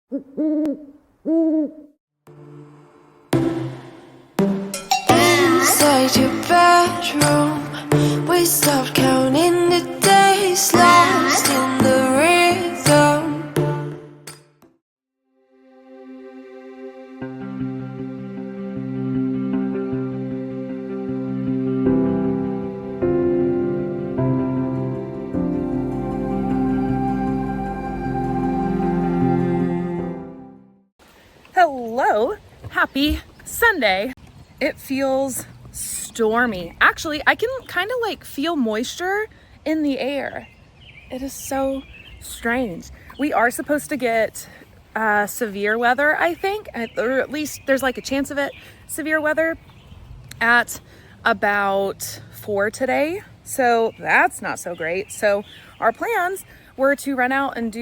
Inside your bedroom, we stopped counting the days, lost in the rhythm. Hello, happy Sunday. It feels stormy. Actually, I can kind of like feel moisture in the air. It is so strange. We are supposed to get severe weather, I think, or at least there's like a chance of it, severe weather at about 4 today. So that's not so great. So our plans were to run out and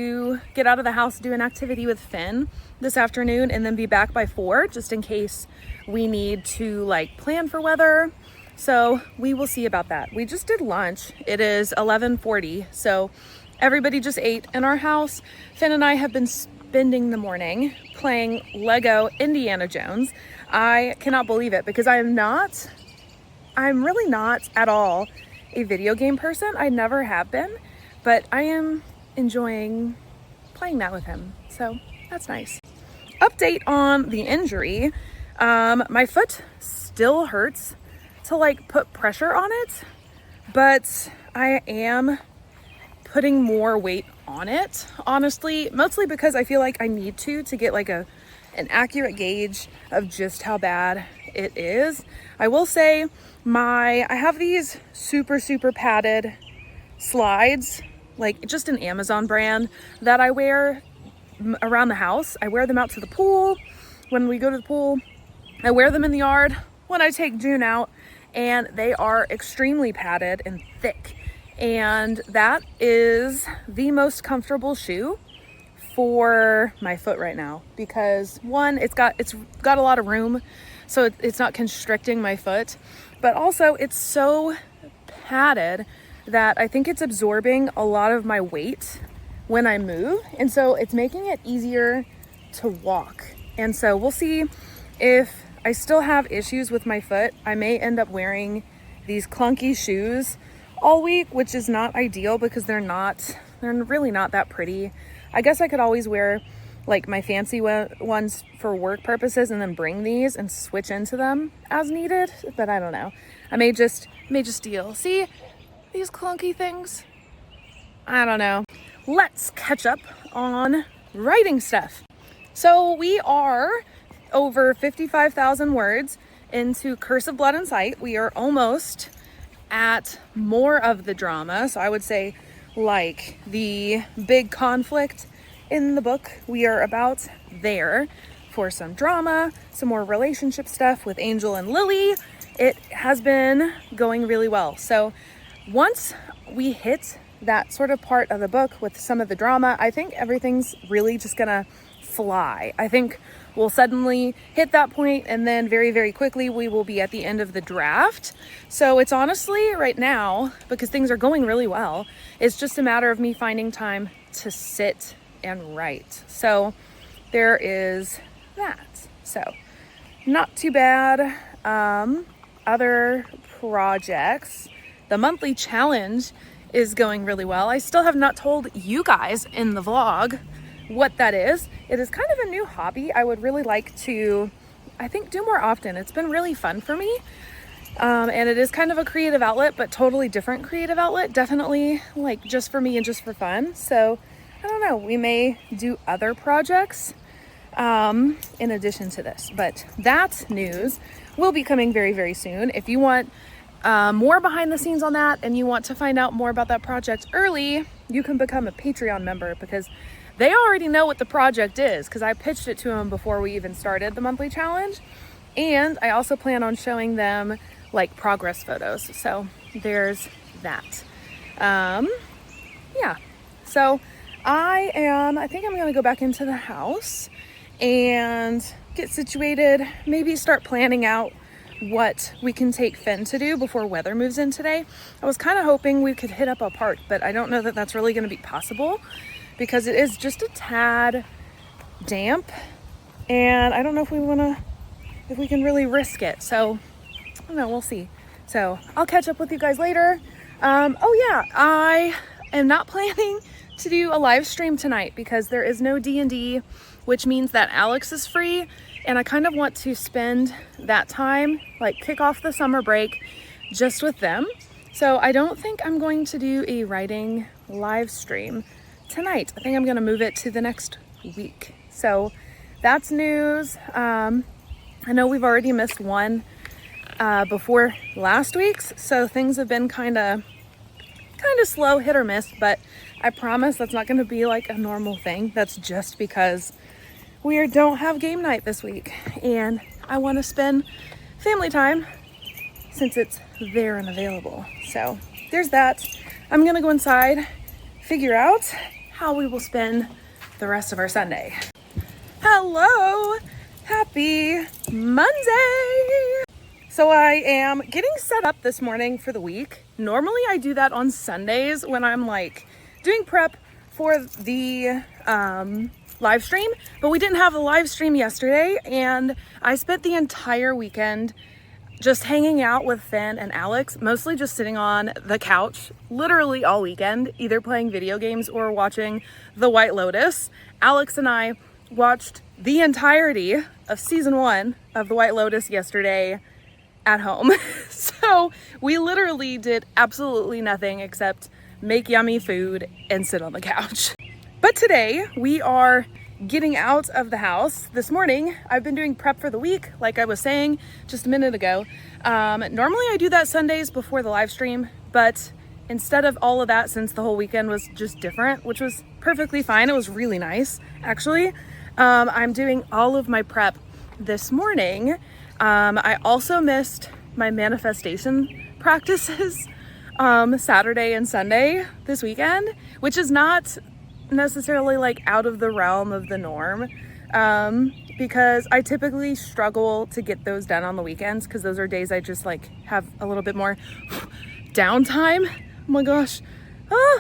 get out of the house, do an activity with Finn this afternoon, and then be back by 4, just in case we need to like plan for weather. So we will see about that. We just did lunch. It is 11:40. So everybody just ate in our house. Finn and I have been spending the morning playing Lego Indiana Jones. I cannot believe it because I'm really not at all a video game person. I never have been, but I am enjoying playing that with him. So that's nice. Update on the injury. My foot still hurts to like put pressure on it, but I am putting more weight on it, honestly, mostly because I feel like I need to get like an accurate gauge of just how bad it is. I will say I have these super padded slides, like just an Amazon brand, that I wear around the house. I wear them out to the pool when we go to the pool. I wear them in the yard when I take June out, and they are extremely padded and thick. And that is the most comfortable shoe for my foot right now because one, it's got a lot of room, so it's not constricting my foot, but also it's so padded that I think it's absorbing a lot of my weight when I move, and so it's making it easier to walk. And so we'll see if I still have issues with my foot. I may end up wearing these clunky shoes all week, which is not ideal because they're really not that pretty. I guess I could always wear like my fancy ones for work purposes and then bring these and switch into them as needed, but I don't know. I may just deal. See these clunky things? I don't know. Let's catch up on writing stuff. So we are over 55,000 words into Curse of Blood and Sight. We are almost at more of the drama. So I would say like the big conflict in the book, we are about there for some drama, some more relationship stuff with Angel and Lily. It has been going really well. So once we hit that sort of part of the book with some of the drama, I think everything's really just gonna fly. I think we'll suddenly hit that point, and then very quickly we will be at the end of the draft. So it's honestly right now, because things are going really well, it's just a matter of me finding time to sit and write. So there is that. So not too bad. Other projects, the monthly challenge is going really well. I still have not told you guys in the vlog what that is. It is kind of a new hobby I would really like to, I think, do more often. It's been really fun for me. And it is kind of a creative outlet, but totally different creative outlet. Definitely like just for me and just for fun. So I don't know, we may do other projects in addition to this, but that news will be coming very soon. If you want more behind the scenes on that and you want to find out more about that project early, you can become a Patreon member because they already know what the project is because I pitched it to them before we even started the monthly challenge. And I also plan on showing them like progress photos. So there's that. Yeah. So I think I'm going to go back into the house and get situated, maybe start planning out what we can take Finn to do before weather moves in today. I was kind of hoping we could hit up a park, but I don't know that that's really going to be possible because it is just a tad damp, and I don't know if we can really risk it. So I don't know, we'll see. So I'll catch up with you guys later. Oh yeah, I am not planning to do a live stream tonight because there is no D&D, which means that Alex is free, and I kind of want to spend that time, like kick off the summer break just with them. So I don't think I'm going to do a writing live stream tonight. I think I'm gonna move it to the next week. So that's news. I know we've already missed one before last week's, so things have been kind of slow, hit or miss, but I promise that's not going to be like a normal thing. That's just because we don't have game night this week, and I want to spend family time since it's there and available. So there's that. I'm gonna go inside, figure out how we will spend the rest of our Sunday. Hello, happy Monday. So I am getting set up this morning for the week. Normally I do that on Sundays when I'm like doing prep for the live stream, but we didn't have a live stream yesterday, and I spent the entire weekend just hanging out with Finn and Alex, mostly just sitting on the couch, literally all weekend, either playing video games or watching The White Lotus. Alex and I watched the entirety of season 1 of The White Lotus yesterday at home. So we literally did absolutely nothing except make yummy food and sit on the couch. But today we are getting out of the house. This morning I've been doing prep for the week, like I was saying just a minute ago. Normally I do that Sundays before the live stream, but instead of all of that, since the whole weekend was just different, which was perfectly fine, it was really nice actually, I'm doing all of my prep this morning. I also missed my manifestation practices Saturday and Sunday this weekend, which is not necessarily like out of the realm of the norm, because I typically struggle to get those done on the weekends because those are days I just like have a little bit more downtime. Oh my gosh,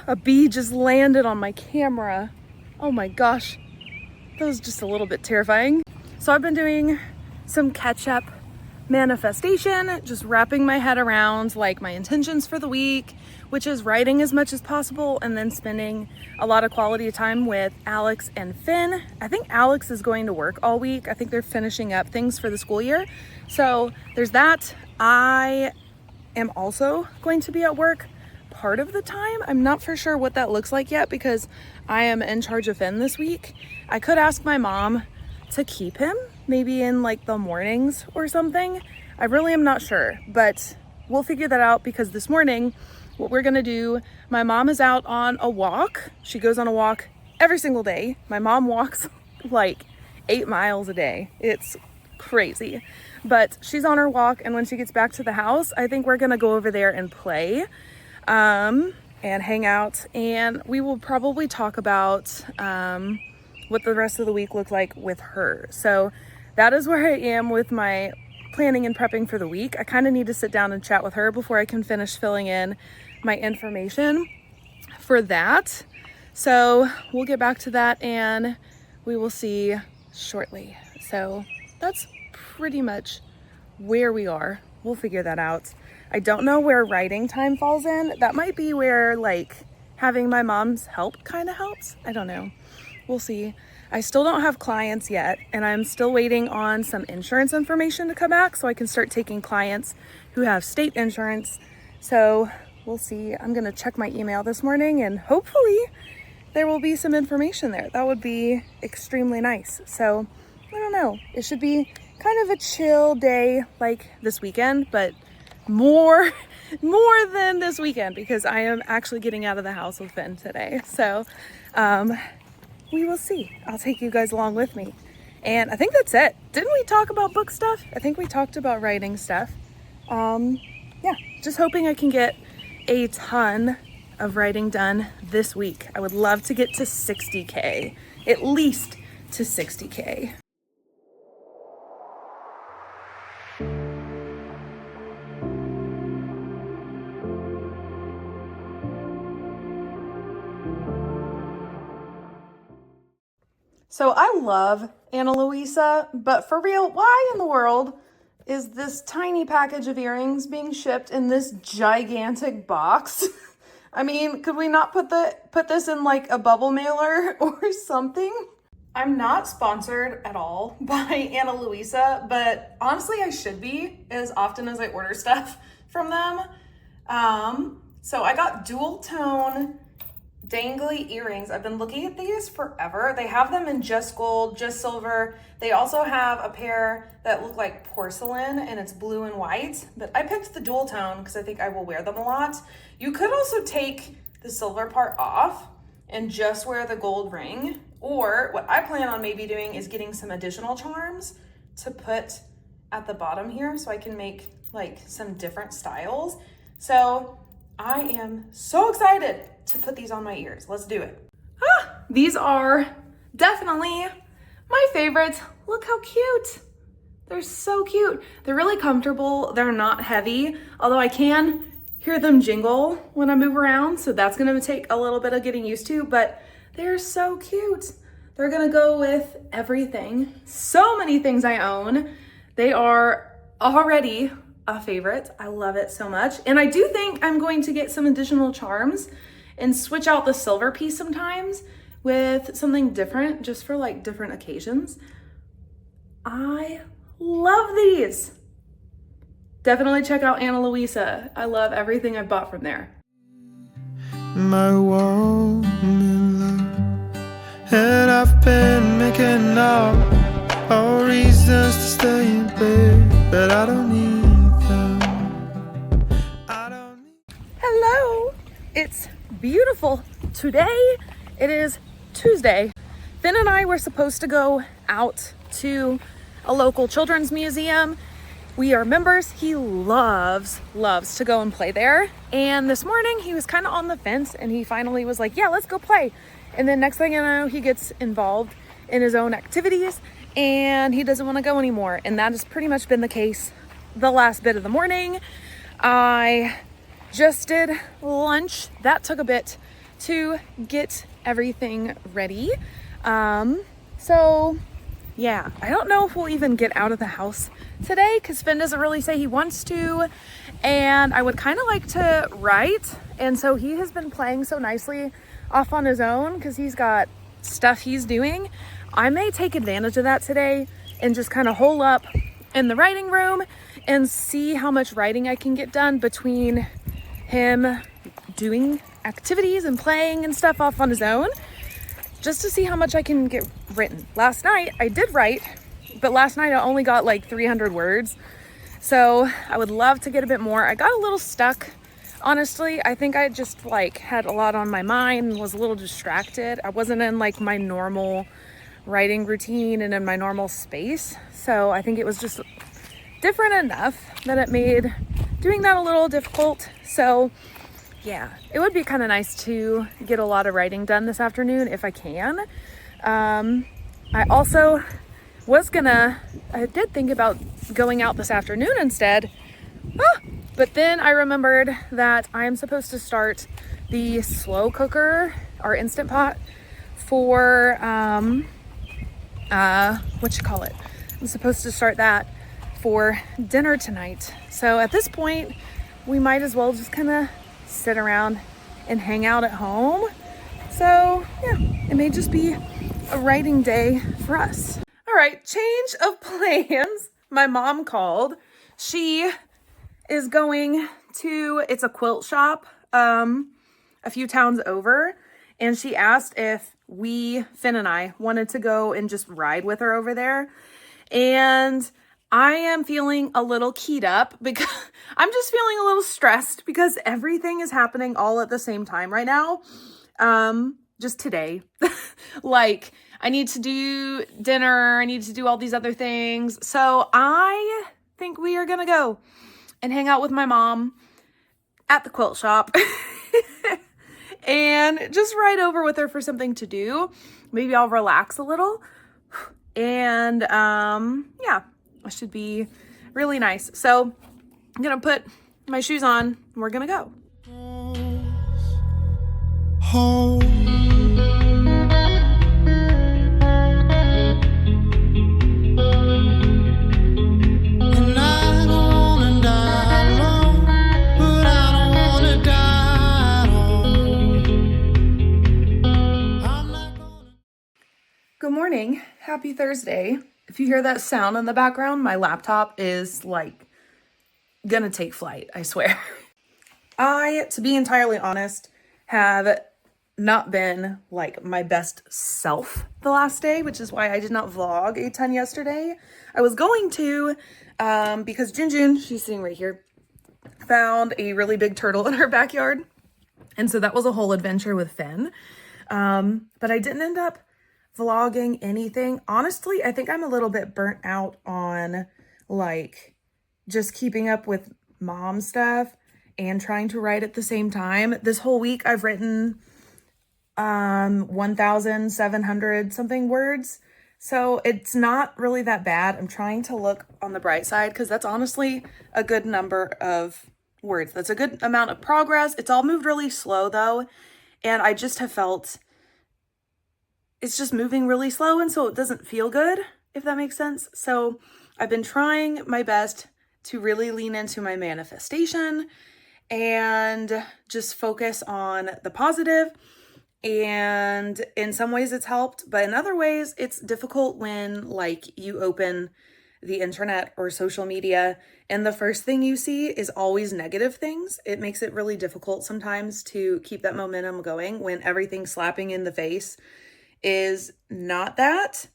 a bee just landed on my camera. Oh my gosh, that was just a little bit terrifying. So I've been doing some catch-up manifestation, just wrapping my head around like my intentions for the week, which is writing as much as possible and then spending a lot of quality time with Alex and Finn. I think Alex is going to work all week. I think they're finishing up things for the school year. So there's that. I am also going to be at work part of the time. I'm not for sure what that looks like yet because I am in charge of Finn this week. I could ask my mom to keep him maybe in like the mornings or something. I really am not sure, but we'll figure that out because this morning what we're gonna do, my mom is out on a walk. She goes on a walk every single day. My mom walks like 8 miles a day. It's crazy, but she's on her walk, and when she gets back to the house, I think we're gonna go over there and play and hang out, and we will probably talk about what the rest of the week looked like with her. So that is where I am with my planning and prepping for the week. I kind of need to sit down and chat with her before I can finish filling in my information for that. So we'll get back to that and we will see shortly. So that's pretty much where we are. We'll figure that out. I don't know where writing time falls in. That might be where like having my mom's help kind of helps. I don't know. We'll see. I still don't have clients yet, and I'm still waiting on some insurance information to come back so I can start taking clients who have state insurance. So we'll see. I'm gonna check my email this morning and hopefully there will be some information there. That would be extremely nice. So I don't know. It should be kind of a chill day like this weekend, but more than this weekend because I am actually getting out of the house with Finn today. So we will see. I'll take you guys along with me. And I think that's it. Didn't we talk about book stuff? I think we talked about writing stuff. Yeah, just hoping I can get a ton of writing done this week. I would love to get to 60K, at least to 60K. So I love Ana Luisa, but for real, why in the world is this tiny package of earrings being shipped in this gigantic box? I mean, could we not put this in like a bubble mailer or something? I'm not sponsored at all by Ana Luisa, but honestly, I should be as often as I order stuff from them. So I got dual tone dangly earrings. I've been looking at these forever. They have them in just gold, just silver. They also have a pair that look like porcelain and it's blue and white, but I picked the dual tone because I think I will wear them a lot. You could also take the silver part off and just wear the gold ring, or what I plan on maybe doing is getting some additional charms to put at the bottom here so I can make like some different styles. So I am so excited to put these on my ears. Let's do it. These are definitely my favorites. Look how cute. They're so cute. They're really comfortable. They're not heavy, although I can hear them jingle when I move around. So that's gonna take a little bit of getting used to, but they're so cute. They're gonna go with everything. So many things I own. They are already a favorite. I love it so much. And I do think I'm going to get some additional charms and switch out the silver piece sometimes with something different just for like different occasions. I love these. Definitely check out Ana Luisa. I love everything I've bought from there. My woman love, and I've been making up all reasons to stay in bed, but I don't need them. Hello, it's beautiful today. It is Tuesday. Finn and I were supposed to go out to a local children's museum. We are members. He loves to go and play there. And this morning he was kind of on the fence and he finally was like, yeah, let's go play. And then next thing you know, he gets involved in his own activities and he doesn't want to go anymore. And that has pretty much been the case the last bit of the morning. I just did lunch. That took a bit to get everything ready. So yeah, I don't know if we'll even get out of the house today because Finn doesn't really say he wants to. And I would kind of like to write. And so he has been playing so nicely off on his own because he's got stuff he's doing. I may take advantage of that today and just kind of hole up in the writing room and see how much writing I can get done between him doing activities and playing and stuff off on his own, just to see how much I can get written. Last night I did write, but last night I only got like 300 words. So I would love to get a bit more. I got a little stuck. Honestly, I think I just like had a lot on my mind and was a little distracted. I wasn't in like my normal writing routine and in my normal space. So I think it was just different enough that it made doing that a little difficult. So yeah, it would be kind of nice to get a lot of writing done this afternoon if I can. I also I did think about going out this afternoon instead. But then I remembered that I am supposed to start the slow cooker or Instant Pot for, I'm supposed to start that for dinner tonight. So at this point, we might as well just kind of sit around and hang out at home. So yeah, it may just be a writing day for us. All right, change of plans. My mom called. She is going to, it's a quilt shop a few towns over, and she asked if Finn and I wanted to go and just ride with her over there. And I am feeling a little keyed up because I'm just feeling a little stressed because everything is happening all at the same time right now. Just today. Like, I need to do dinner. I need to do all these other things. So I think we are going to go and hang out with my mom at the quilt shop and just ride over with her for something to do. Maybe I'll relax a little. And yeah, it should be really nice. So I'm going to put my shoes on and we're going to go. Good morning. Happy Thursday. If you hear that sound in the background, my laptop is like gonna take flight, I swear. I, to be entirely honest, have not been like my best self the last day, which is why I did not vlog a ton yesterday. I was going to, because Junjun, she's sitting right here, found a really big turtle in her backyard. And so that was a whole adventure with Finn. But I didn't end up vlogging anything. Honestly, I think I'm a little bit burnt out on like just keeping up with mom stuff and trying to write at the same time. This whole week I've written 1,700 something words. So it's not really that bad. I'm trying to look on the bright side because that's honestly a good number of words. That's a good amount of progress. It's all moved really slow though. And I just have felt it's just moving really slow. And so it doesn't feel good, if that makes sense. So I've been trying my best to really lean into my manifestation and just focus on the positive. And in some ways it's helped, but in other ways it's difficult when like you open the internet or social media and the first thing you see is always negative things. It makes it really difficult sometimes to keep that momentum going when everything slapping in the face is not that.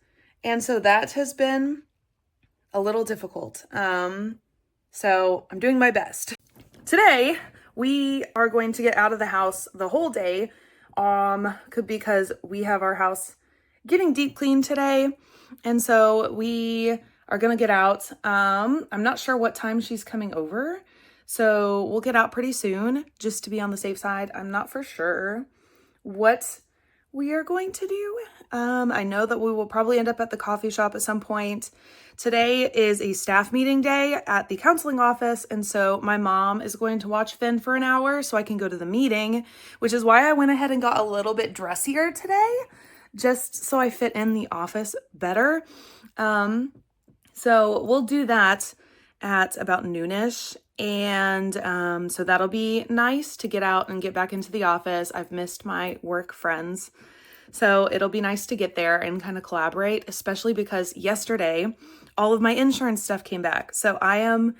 And so that has been a little difficult. So I'm doing my best. Today, we are going to get out of the house the whole day because we have our house getting deep cleaned today. And so we are going to get out. I'm not sure what time she's coming over. So we'll get out pretty soon just to be on the safe side. I'm not for sure what we are going to do. I know that we will probably end up at the coffee shop at some point. Today is a staff meeting day at the counseling office, and so my mom is going to watch Finn for an hour so I can go to the meeting, which is why I went ahead and got a little bit dressier today, just so I fit in the office better. So we'll do that at about noonish. And so that'll be nice to get out and get back into the office. I've missed my work friends. So it'll be nice to get there and kind of collaborate, especially because yesterday, all of my insurance stuff came back. So I am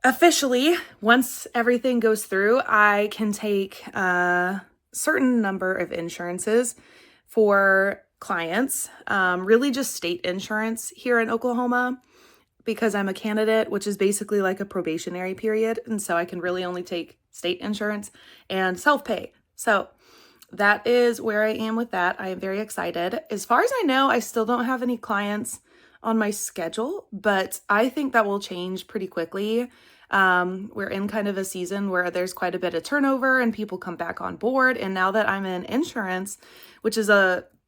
officially, once everything goes through, I can take a certain number of insurances for clients, really just state insurance here in Oklahoma, because I'm a candidate, which is basically like a probationary period. And so I can really only take state insurance and self-pay. So that is where I am with that. I am very excited. As far as I know, I still don't have any clients on my schedule, but I think that will change pretty quickly. We're in kind of a season where there's quite a bit of turnover and people come back on board. And now that I'm in insurance, which is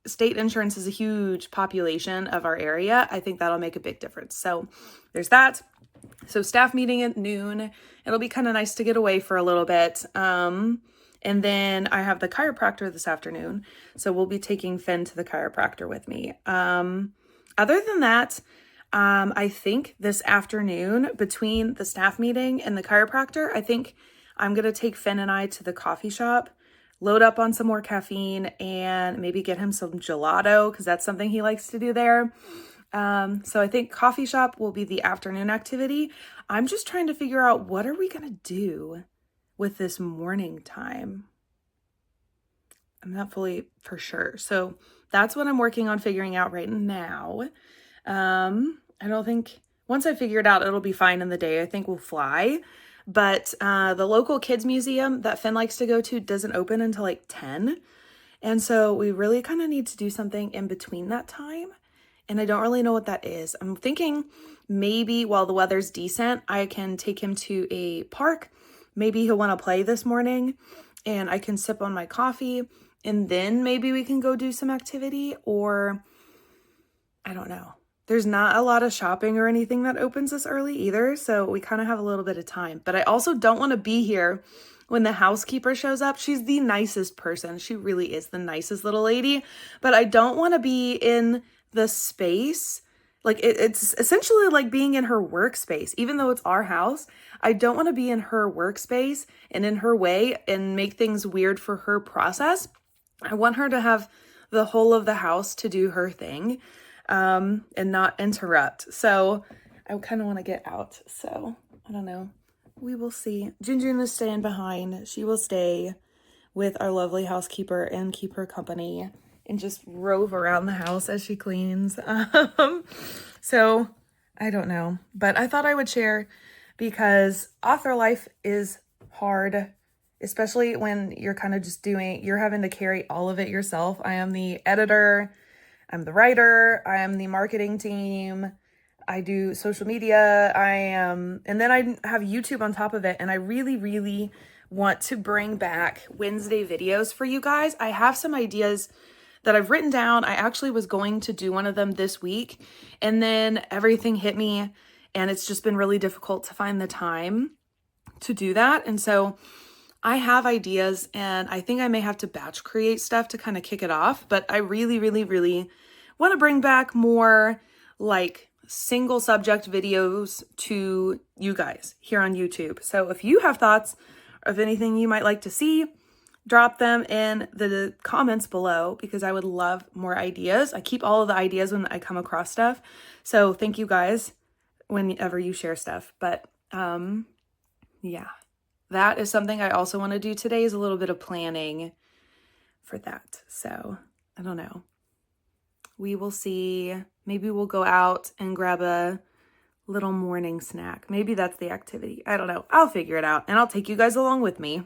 state insurance is a huge population of our area, I think that'll make a big difference. So there's that. So staff meeting at noon. It'll be kind of nice to get away for a little bit. And then I have the chiropractor this afternoon. So we'll be taking Finn to the chiropractor with me. Other than that, I think this afternoon between the staff meeting and the chiropractor, I think I'm going to take Finn and I to the coffee shop, load up on some more caffeine, and maybe get him some gelato because that's something he likes to do there. So I think coffee shop will be the afternoon activity. I'm just trying to figure out what are we going to do with this morning time. I'm not fully for sure. So that's what I'm working on figuring out right now. I don't think once I figure it out, it'll be fine in the day. I think we'll fly. But the local kids museum that Finn likes to go to doesn't open until like 10. And so we really kind of need to do something in between that time. And I don't really know what that is. I'm thinking maybe while the weather's decent, I can take him to a park. Maybe he'll want to play this morning and I can sip on my coffee and then maybe we can go do some activity, or I don't know. There's not a lot of shopping or anything that opens this early either. So we kind of have a little bit of time, but I also don't want to be here when the housekeeper shows up. She's the nicest person. She really is the nicest little lady, but I don't want to be in the space. Like it's essentially like being in her workspace, even though it's our house. I don't want to be in her workspace and in her way and make things weird for her process. I want her to have the whole of the house to do her thing, and not interrupt. So I kind of want to get out. So I don't know. We will see. Ginger is staying behind. She will stay with our lovely housekeeper and keep her company and just rove around the house as she cleans. So I don't know, but I thought I would share because author life is hard, especially when you're kind of just you're having to carry all of it yourself. I am the editor, I'm the writer, I am the marketing team, I do social media, and then I have YouTube on top of it. And I really, really want to bring back Wednesday videos for you guys. I have some ideas that I've written down. I actually was going to do one of them this week, and then everything hit me, and it's just been really difficult to find the time to do that. And so I have ideas, and I think I may have to batch create stuff to kind of kick it off, but I really, really, really want to bring back more like single subject videos to you guys here on YouTube. So if you have thoughts of anything you might like to see, drop them in the comments below because I would love more ideas. I keep all of the ideas when I come across stuff. So thank you guys whenever you share stuff. But yeah, that is something I also want to do today, is a little bit of planning for that. So I don't know. We will see. Maybe we'll go out and grab a little morning snack. Maybe that's the activity. I don't know. I'll figure it out, and I'll take you guys along with me.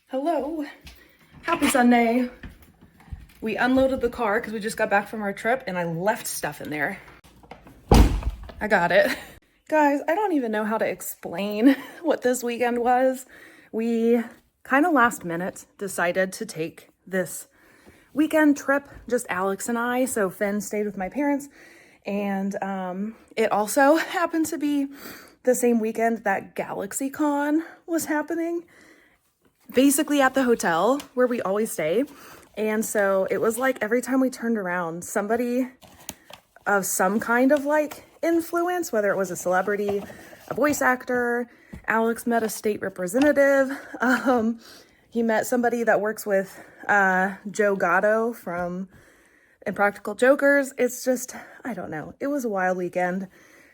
Hello, happy Sunday. We unloaded the car because we just got back from our trip and I left stuff in there. I got it. Guys, I don't even know how to explain what this weekend was. We kind of last minute decided to take this weekend trip, just Alex and I. So Finn stayed with my parents, and it also happened to be the same weekend that GalaxyCon was happening, basically at the hotel where we always stay. And so it was like every time we turned around, somebody of some kind of like influence, whether it was a celebrity, a voice actor. Alex met a state representative. He met somebody that works with Joe Gatto from Impractical Jokers. It's just, I don't know. It was a wild weekend.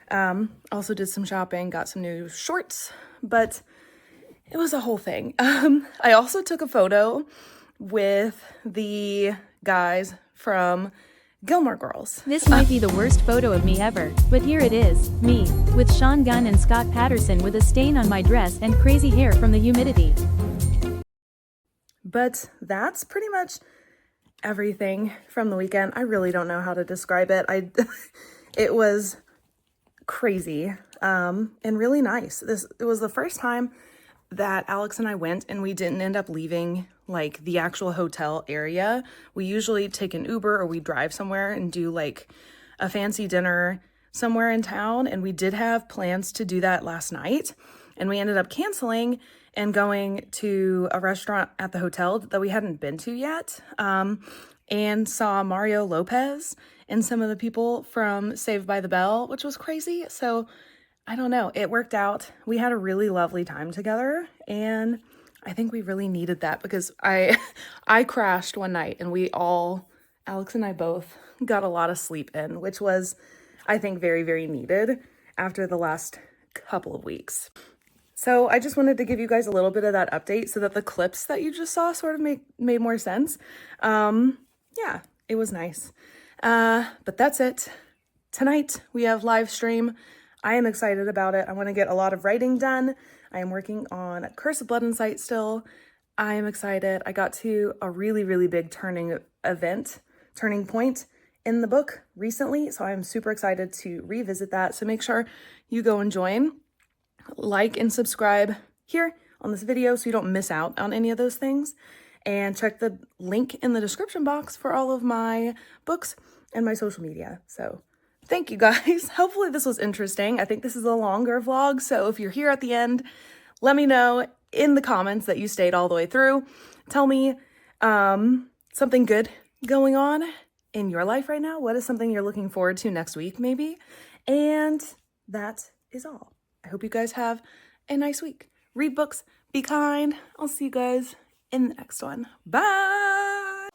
Also did some shopping, got some new shorts, but it was a whole thing. I also took a photo with the guys from Gilmore Girls. This might be the worst photo of me ever, but here it is, me, with Sean Gunn and Scott Patterson with a stain on my dress and crazy hair from the humidity. But that's pretty much everything from the weekend. I really don't know how to describe it. It was crazy and really nice. It was the first time that Alex and I went and we didn't end up leaving like the actual hotel area. We usually take an Uber or we drive somewhere and do like a fancy dinner somewhere in town. And we did have plans to do that last night, and we ended up canceling and going to a restaurant at the hotel that we hadn't been to yet. and saw Mario Lopez and some of the people from Saved by the Bell, which was crazy. So I don't know, it worked out. We had a really lovely time together, and I think we really needed that because I crashed one night and Alex and I both got a lot of sleep in, which was, I think, very, very needed after the last couple of weeks. So I just wanted to give you guys a little bit of that update so that the clips that you just saw sort of made more sense. Yeah, it was nice. But that's it. Tonight we have live stream. I am excited about it. I want to get a lot of writing done. I am working on Curse of Blood and Sight still. I am excited. I got to a really, really big turning point in the book recently, so I'm super excited to revisit that. So make sure you go and join. Like and subscribe here on this video so you don't miss out on any of those things. And check the link in the description box for all of my books and my social media. So thank you guys. Hopefully this was interesting. I think this is a longer vlog, so if you're here at the end, let me know in the comments that you stayed all the way through. Tell me something good going on in your life right now. What is something you're looking forward to next week maybe? And that is all. I hope you guys have a nice week. Read books, be kind. I'll see you guys in the next one. Bye!